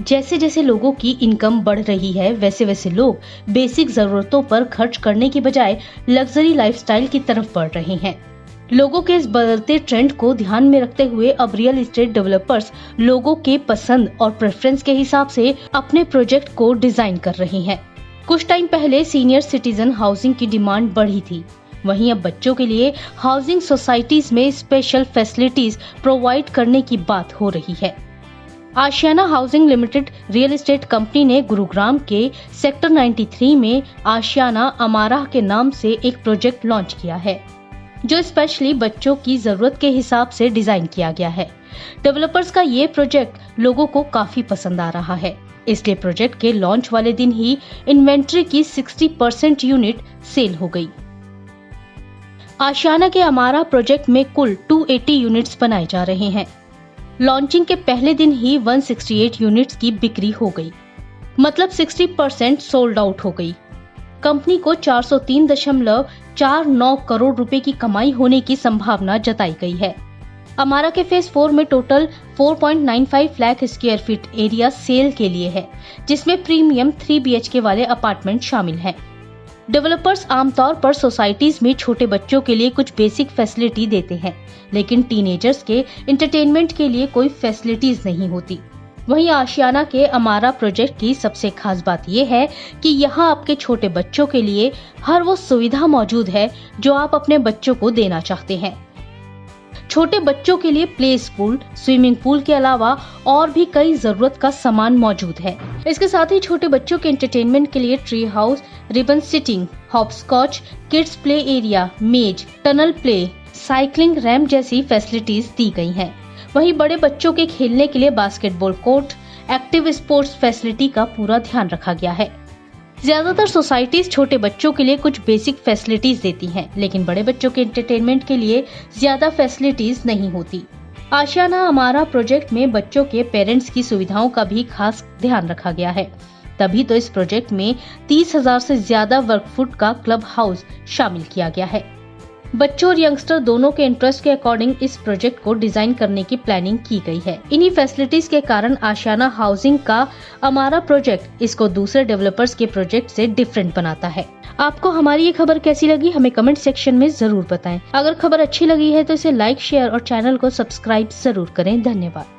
जैसे जैसे लोगों की इनकम बढ़ रही है वैसे वैसे लोग बेसिक जरूरतों पर खर्च करने की बजाय लग्जरी लाइफस्टाइल की तरफ बढ़ रहे हैं। लोगों के इस बदलते ट्रेंड को ध्यान में रखते हुए अब रियल एस्टेट डेवलपर्स लोगों के पसंद और प्रेफरेंस के हिसाब से अपने प्रोजेक्ट को डिजाइन कर रहे हैं। कुछ टाइम पहले सीनियर सिटीजन हाउसिंग की डिमांड बढ़ी थी, वहीं अब बच्चों के लिए हाउसिंग सोसाइटीज में स्पेशल फैसिलिटीज प्रोवाइड करने की बात हो रही है। Ashiana housing limited real estate company ने गुरुग्राम के सेक्टर 93 में आशियाना अमारा के नाम से एक प्रोजेक्ट लॉन्च किया है, जो स्पेशली बच्चों की जरूरत के हिसाब से डिजाइन किया गया है। डेवलपर्स का ये प्रोजेक्ट लोगों को काफी पसंद आ रहा है, इसलिए प्रोजेक्ट के लॉन्च वाले दिन ही इन्वेंट्री की 60% यूनिट सेल हो गई। आशियाना के अमारा प्रोजेक्ट में कुल 280 यूनिट्स बनाए जा रहे हैं। लॉन्चिंग के पहले दिन ही 168 यूनिट्स की बिक्री हो गई, मतलब 60% सोल्ड आउट हो गई। कंपनी को 403.49 करोड़ रुपए की कमाई होने की संभावना जताई गई है। अमारा के फेज 4 में total 4.95 lakh square feet area sale के लिए है, जिसमें प्रीमियम 3 BHK वाले अपार्टमेंट शामिल हैं। डेवलपर्स आमतौर पर सोसाइटीज में छोटे बच्चों के लिए कुछ बेसिक फैसिलिटी देते हैं, लेकिन टीनेजर्स के एंटरटेनमेंट के लिए कोई फैसिलिटीज नहीं होती। वहीं आशियाना के अमारा प्रोजेक्ट की सबसे खास बात यह है कि यहाँ आपके छोटे बच्चों के लिए हर वो सुविधा मौजूद है जो आप अपने बच्चों को देना चाहते हैं। छोटे बच्चों के लिए प्ले स्कूल, स्विमिंग पूल के अलावा और भी कई जरूरत का सामान मौजूद है। इसके साथ ही छोटे बच्चों के एंटरटेनमेंट के लिए tree house, ribbon sitting, hopscotch, kids play area, मेज, टनल प्ले, साइकिलिंग रैंप जैसी फैसिलिटीज दी गई हैं। वहीं बड़े बच्चों के खेलने के लिए basketball court, active sports facility का पूरा ध्यान रखा गया है। ज्यादातर सोसाइटीज छोटे बच्चों के लिए कुछ बेसिक फैसिलिटीज देती हैं, लेकिन बड़े बच्चों के एंटरटेनमेंट के लिए ज्यादा फैसिलिटीज नहीं होती। आशियाना अमारा प्रोजेक्ट में बच्चों के पेरेंट्स की सुविधाओं का भी खास ध्यान रखा गया है, तभी तो इस प्रोजेक्ट में 30,000 से ज्यादा वर्क फुट का क्लब हाउस शामिल किया गया है। बच्चों और यंगस्टर दोनों के इंटरेस्ट के अकॉर्डिंग इस प्रोजेक्ट को डिजाइन करने की प्लानिंग की गई है। इन्हीं फैसिलिटीज के कारण आशियाना हाउसिंग का अमारा प्रोजेक्ट इसको दूसरे डेवलपर्स के प्रोजेक्ट से डिफरेंट बनाता है। आपको हमारी ये खबर कैसी लगी हमें कमेंट सेक्शन में जरूर बताएं। अगर खबर अच्छी लगी है तो इसे लाइक, शेयर और चैनल को सब्सक्राइब जरूर करें। धन्यवाद।